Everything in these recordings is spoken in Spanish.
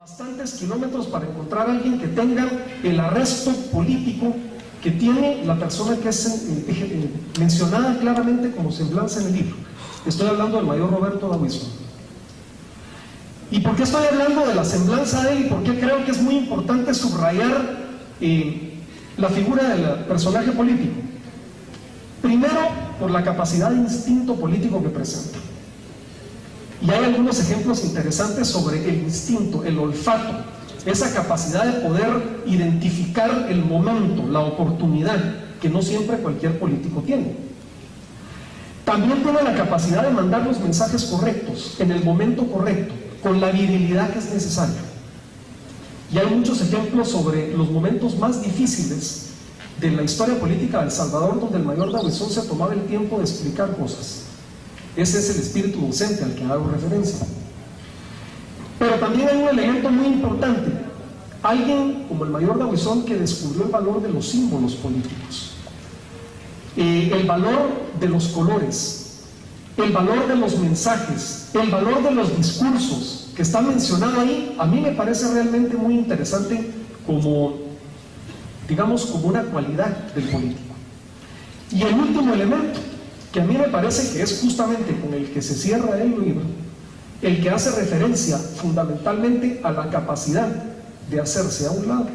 bastantes kilómetros para encontrar a alguien que tenga el arresto político que tiene la persona que es mencionada claramente como semblanza en el libro. Estoy hablando del mayor Roberto Dawisson. ¿Y por qué estoy hablando de la semblanza de él? Y por qué creo que es muy importante subrayar la figura del personaje político. Primero, por la capacidad de instinto político que presenta. Y hay algunos ejemplos interesantes sobre el instinto, el olfato, esa capacidad de poder identificar el momento, la oportunidad, que no siempre cualquier político tiene. También tiene la capacidad de mandar los mensajes correctos, en el momento correcto, con la virilidad que es necesaria. Y hay muchos ejemplos sobre los momentos más difíciles de la historia política de El Salvador, donde el mayor Dawisson se tomaba el tiempo de explicar cosas. Ese es el espíritu docente al que hago referencia. Pero también hay un elemento muy importante. Alguien como el mayor Dawisson que descubrió el valor de los símbolos políticos, el valor de los colores, el valor de los mensajes, el valor de los discursos que está mencionado ahí. A mí me parece realmente muy interesante como, digamos, como una cualidad del político. Y el último elemento, que a mí me parece que es justamente con el que se cierra el libro, el que hace referencia fundamentalmente a la capacidad de hacerse a un lado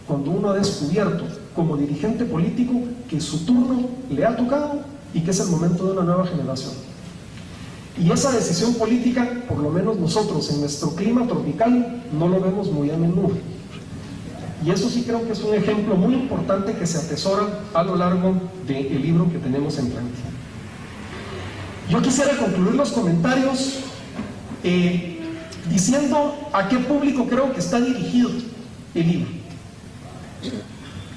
cuando uno ha descubierto como dirigente político que su turno le ha tocado y que es el momento de una nueva generación. Y esa decisión política, por lo menos nosotros en nuestro clima tropical, no lo vemos muy a menudo. Y eso sí creo que es un ejemplo muy importante que se atesora a lo largo del libro que tenemos enfrente. Yo quisiera concluir los comentarios diciendo a qué público creo que está dirigido el libro.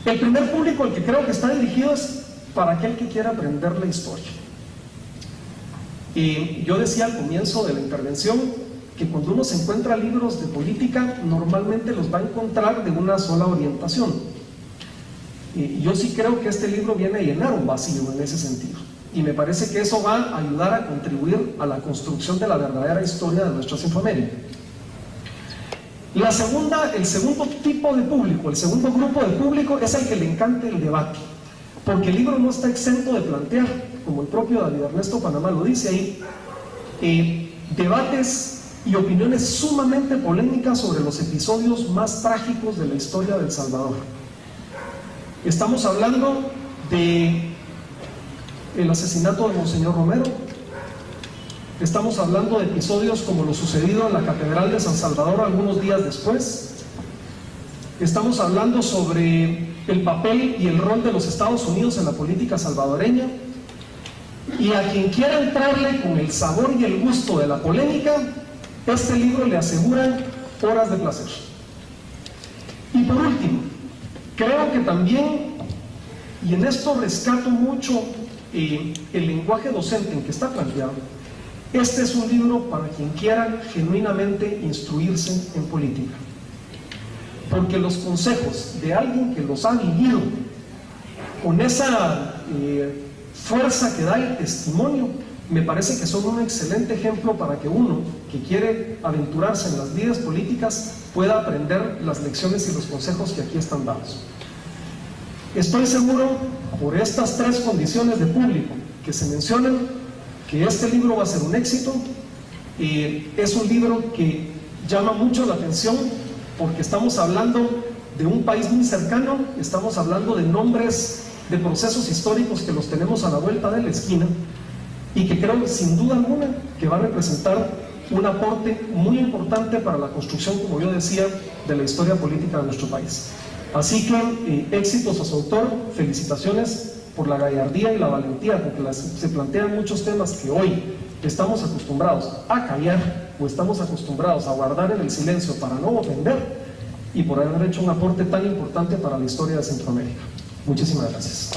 El primer público al que creo que está dirigido es para aquel que quiera aprender la historia. Yo decía al comienzo de la intervención que cuando uno se encuentra libros de política, normalmente los va a encontrar de una sola orientación. Yo sí creo que este libro viene a llenar un vacío en ese sentido. Y me parece que eso va a ayudar a contribuir a la construcción de la verdadera historia de nuestra Centroamérica. El segundo tipo de público, el segundo grupo de público es el que le encanta el debate, porque el libro no está exento de plantear, como el propio David Ernesto Panamá lo dice ahí, debates y opiniones sumamente polémicas sobre los episodios más trágicos de la historia de El Salvador. Estamos hablando de el asesinato de Monseñor Romero, estamos hablando de episodios como lo sucedido en la Catedral de San Salvador algunos días después, estamos hablando sobre el papel y el rol de los Estados Unidos en la política salvadoreña, y a quien quiera entrarle con el sabor y el gusto de la polémica, este libro le asegura horas de placer. Y por último, creo que también, y en esto rescato mucho el lenguaje docente en que está planteado, este es un libro para quien quiera genuinamente instruirse en política, porque los consejos de alguien que los ha vivido con esa fuerza que da el testimonio, me parece que son un excelente ejemplo para que uno que quiere aventurarse en las lides políticas pueda aprender las lecciones y los consejos que aquí están dados. Estoy seguro, por estas tres condiciones de público que se mencionan, que este libro va a ser un éxito. Es un libro que llama mucho la atención porque estamos hablando de un país muy cercano, estamos hablando de nombres de procesos históricos que los tenemos a la vuelta de la esquina y que creo sin duda alguna que va a representar un aporte muy importante para la construcción, como yo decía, de la historia política de nuestro país. Así que éxitos a su autor, felicitaciones por la gallardía y la valentía, porque se plantean muchos temas que hoy estamos acostumbrados a callar o estamos acostumbrados a guardar en el silencio para no ofender, y por haber hecho un aporte tan importante para la historia de Centroamérica. Muchísimas gracias.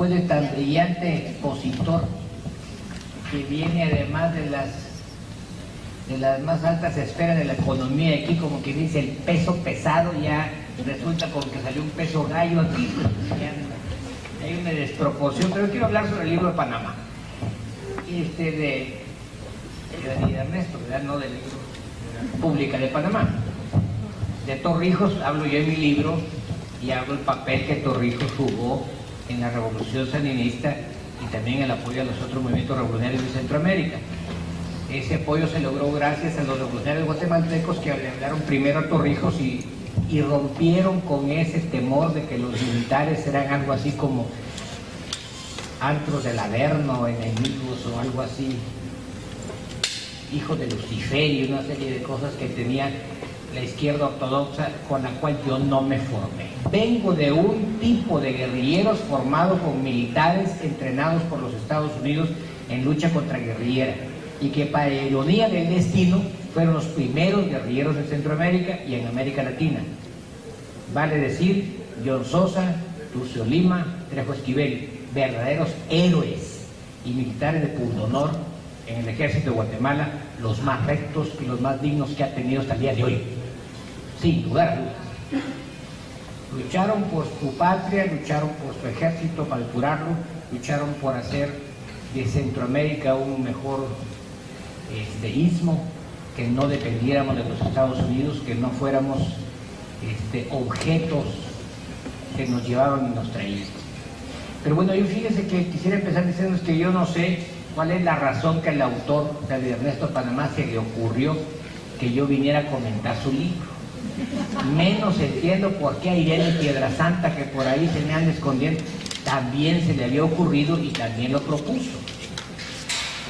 Después de tan brillante expositor, que viene además de las más altas esferas de la economía aquí, como que dice el peso pesado, ya resulta como que salió un peso gallo aquí, pues ya hay una desproporción. Pero quiero hablar sobre el libro de Panamá, de David Ernesto, ¿verdad? No del libro Pública de Panamá. De Torrijos hablo yo en mi libro y hablo el papel que Torrijos jugó en la revolución sandinista y también el apoyo a los otros movimientos revolucionarios de Centroamérica. Ese apoyo se logró gracias a los revolucionarios guatemaltecos que le hablaron primero a Torrijos y rompieron con ese temor de que los militares eran algo así como antros del Averno, enemigos o algo así, hijos de Lucifer y una serie de cosas que tenía la izquierda ortodoxa con la cual yo no me formé. Vengo de un tipo de guerrilleros formado con militares entrenados por los Estados Unidos en lucha contra guerrillera y que para ironía del destino fueron los primeros guerrilleros en Centroamérica y en América Latina. Vale decir, John Sosa, Lucio Lima, Trejo Esquivel, verdaderos héroes y militares de pundonor en el ejército de Guatemala, los más rectos y los más dignos que ha tenido hasta el día de hoy, sin lugar a dudas. Lucharon por su patria, lucharon por su ejército para depurarlo, lucharon por hacer de Centroamérica un mejor istmo, que no dependiéramos de los Estados Unidos, que no fuéramos objetos que nos llevaban y nos traían. Pero bueno, yo fíjense que quisiera empezar diciendo que yo no sé cuál es la razón que el autor, David Ernesto Panamá, se le ocurrió que yo viniera a comentar su libro. Menos entiendo por qué a Irene Piedrasanta, que por ahí se me anda escondiendo, también se le había ocurrido y también lo propuso.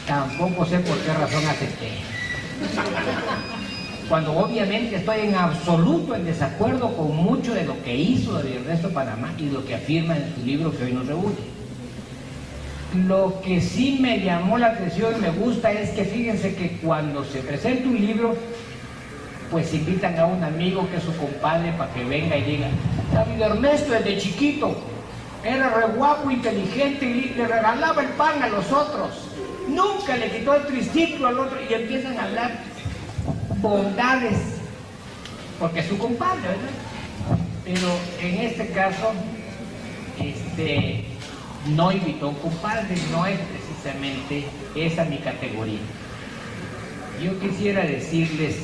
Tampoco sé por qué razón acepté. Cuando obviamente estoy en absoluto en desacuerdo con mucho de lo que hizo David Ernesto Panamá y lo que afirma en su libro que hoy nos reúne. Lo que sí me llamó la atención y me gusta es que fíjense que cuando se presenta un libro, pues invitan a un amigo que es su compadre para que venga y diga: David Ernesto desde chiquito era re guapo, inteligente y le regalaba el pan a los otros, nunca le quitó el triciclo al otro, y empiezan a hablar bondades porque es su compadre, ¿verdad? Pero en este caso no invitó a un compadre, no es precisamente esa mi categoría. Yo quisiera decirles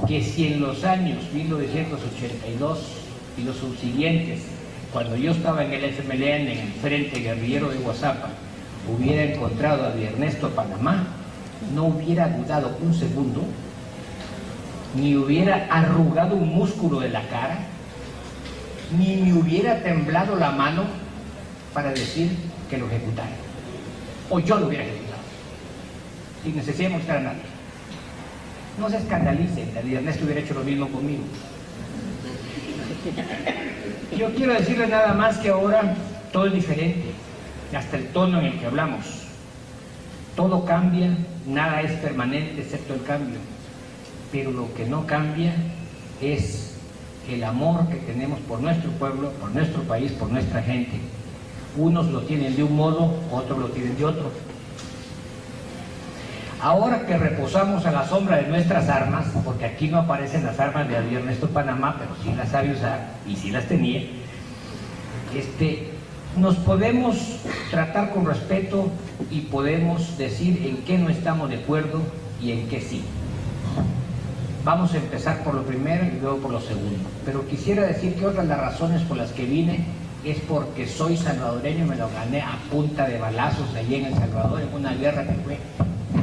que si en los años 1982 y los subsiguientes, cuando yo estaba en el FMLN, en el Frente Guerrillero de Guazapa, hubiera encontrado a David Ernesto Panamá, no hubiera dudado un segundo, ni hubiera arrugado un músculo de la cara, ni me hubiera temblado la mano para decir que lo ejecutara, o yo lo hubiera ejecutado, sin necesidad de mostrar a nadie. No se escandalicen, David Ernesto hubiera hecho lo mismo conmigo. Yo quiero decirles nada más que ahora todo es diferente, hasta el tono en el que hablamos. Todo cambia, nada es permanente excepto el cambio, pero lo que no cambia es el amor que tenemos por nuestro pueblo, por nuestro país, por nuestra gente. Unos lo tienen de un modo, otros lo tienen de otro. Ahora que reposamos a la sombra de nuestras armas, porque aquí no aparecen las armas de David Ernesto Panamá, pero sí las sabe usar, y sí las tenía, nos podemos tratar con respeto y podemos decir en qué no estamos de acuerdo y en qué sí. Vamos a empezar por lo primero y luego por lo segundo. Pero quisiera decir que otra de las razones por las que vine es porque soy salvadoreño, me lo gané a punta de balazos allí en El Salvador, en una guerra que fue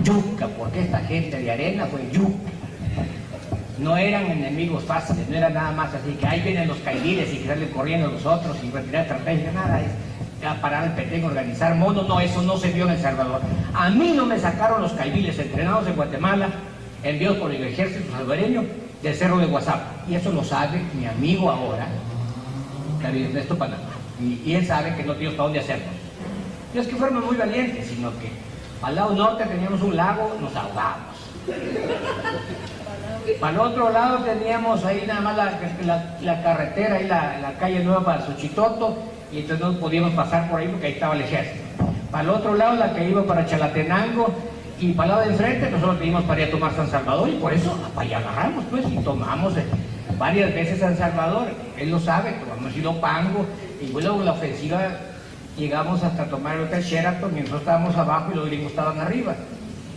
yuca, porque esta gente de arena fue yuca. No eran enemigos fáciles, no era nada más así que ahí vienen los caidiles y que salen corriendo los otros y retirar estrategia, nada, es a parar el petén, organizar monos, no, eso no se vio en El Salvador. A mí no me sacaron los caidiles entrenados en Guatemala, enviados por el ejército salvadoreño del Cerro de Guazapa, y eso lo sabe mi amigo ahora, David Ernesto Panamá, y él sabe que no teníamos para dónde hacerlo. No es que fuéramos muy valientes, sino que al lado norte teníamos un lago, nos ahogábamos. Para el otro lado teníamos ahí nada más la carretera, ahí la calle nueva para Xochitoto, y entonces no podíamos pasar por ahí porque ahí estaba el ejército. Para el otro lado, la que iba para Chalatenango, y para el lado de enfrente, nosotros pedimos para ir a tomar San Salvador, y por eso para allá agarramos, pues, y tomamos varias veces San Salvador. Él lo sabe, tomamos Ilopango, y luego en la ofensiva llegamos hasta tomar el Hotel Sheraton, y nosotros estábamos abajo y los gringos estaban arriba.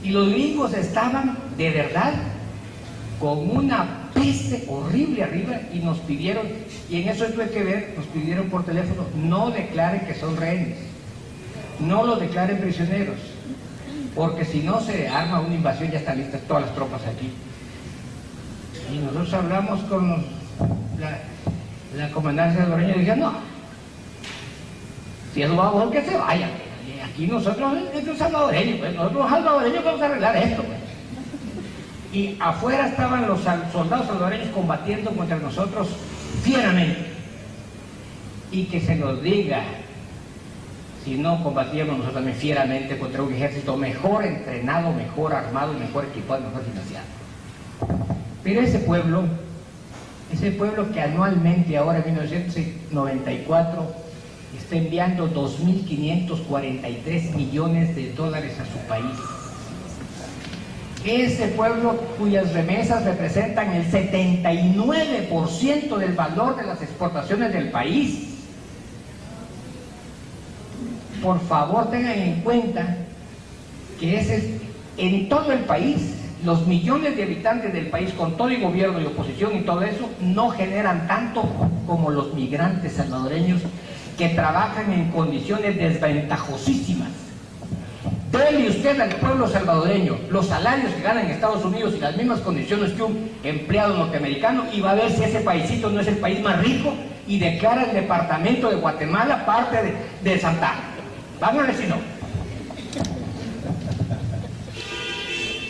Y los gringos estaban, de verdad, con una peste horrible arriba, y nos pidieron, y en eso tuve que ver, nos pidieron por teléfono, no declaren que son rehenes, no los declaren prisioneros, porque si no se arma una invasión, ya están listas todas las tropas aquí. Y nosotros hablamos con la comandancia salvadoreña y dijeron, no, si eso va a volver, que se vaya. Aquí nosotros, estos salvadoreños, pues, nosotros salvadoreños vamos a arreglar esto, pues. Y afuera estaban los soldados salvadoreños combatiendo contra nosotros fieramente. Y que se nos diga, si no combatíamos nosotros también fieramente contra un ejército mejor entrenado, mejor armado, mejor equipado, mejor financiado. Pero ese pueblo que anualmente ahora en 1994 está enviando 2.543 millones de dólares a su país. Ese pueblo cuyas remesas representan el 79% del valor de las exportaciones del país. Por favor, tengan en cuenta que en todo el país, los millones de habitantes del país, con todo el gobierno y oposición y todo eso, no generan tanto como los migrantes salvadoreños que trabajan en condiciones desventajosísimas. Dele usted al pueblo salvadoreño los salarios que ganan en Estados Unidos y las mismas condiciones que un empleado norteamericano, y va a ver si ese paísito no es el país más rico, y declara el departamento de Guatemala parte de Santa Ana. Van a ver si no.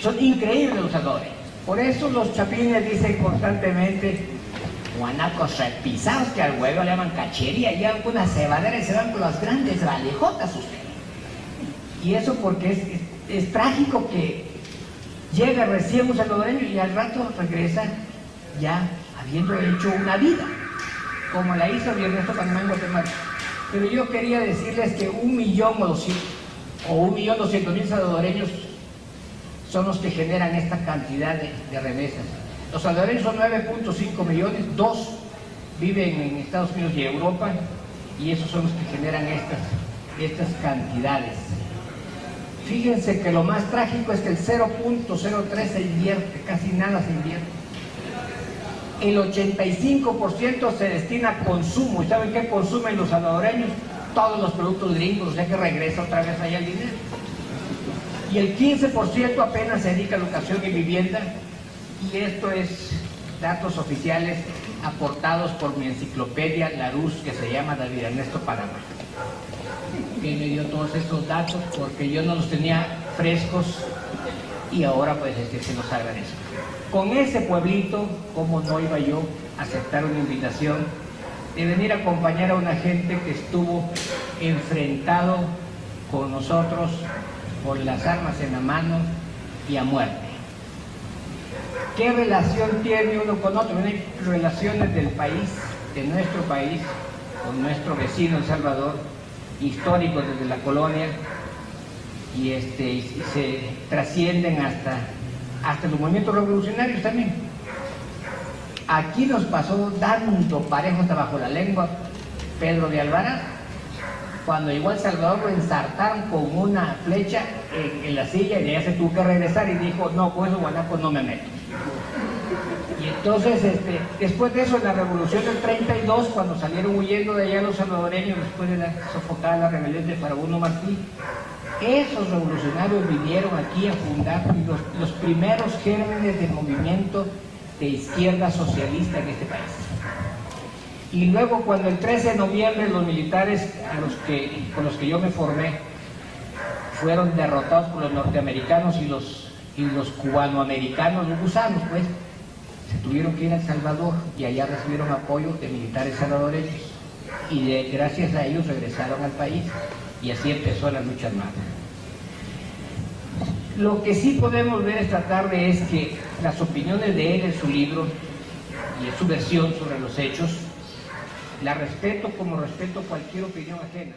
Son increíbles los salvadoreños. Por eso los chapines dicen constantemente, guanacos repisados, que al huevo le llaman cachería, y algunas cebaderas y se van con las grandes valejotas ustedes. Y eso porque es trágico que llega recién un salvadoreño y al rato regresa ya habiendo hecho una vida, como la hizo Ernesto Panamá en Guatemala. Pero yo quería decirles que 1.200.000 salvadoreños son los que generan esta cantidad de remesas. Los salvadoreños son 9.5 millones, 2 viven en Estados Unidos y Europa, y esos son los que generan estas cantidades. Fíjense que lo más trágico es que el 0.03 se invierte, casi nada se invierte. El 85% se destina a consumo. ¿Y saben qué consumen los salvadoreños? Todos los productos gringos, o sea que regresa otra vez allá el dinero. Y el 15% apenas se dedica a educación y vivienda, y esto es datos oficiales aportados por mi enciclopedia Larousse, que se llama David Ernesto Panamá, que me dio todos estos datos porque yo no los tenía frescos, y ahora pues se los agradezco. Con ese pueblito, ¿cómo no iba yo a aceptar una invitación de venir a acompañar a una gente que estuvo enfrentado con nosotros con las armas en la mano y a muerte? ¿Qué relación tiene uno con otro? Hay relaciones del país, de nuestro país, con nuestro vecino El Salvador, históricos desde la colonia, y se trascienden hasta los movimientos revolucionarios también. Aquí nos pasó dando parejo hasta bajo la lengua Pedro de Alvarado. Cuando llegó a El Salvador lo ensartaron con una flecha en la silla, y de allá se tuvo que regresar y dijo, no, con esos guanacos no me meto. Y entonces, después de eso, en la revolución del 32, cuando salieron huyendo de allá los salvadoreños, después de sofocar la rebelión de Farabuno Martí, esos revolucionarios vinieron aquí a fundar los primeros gérmenes del movimiento de izquierda socialista en este país. Y luego, cuando el 13 de noviembre los militares con los que yo me formé fueron derrotados por los norteamericanos y los cubanoamericanos, los gusanos, pues, se tuvieron que ir a El Salvador, y allá recibieron apoyo de militares salvadoreños, y gracias a ellos regresaron al país, y así empezó la lucha armada. Lo que sí podemos ver esta tarde es que las opiniones de él en su libro y en su versión sobre los hechos, la respeto como respeto cualquier opinión ajena.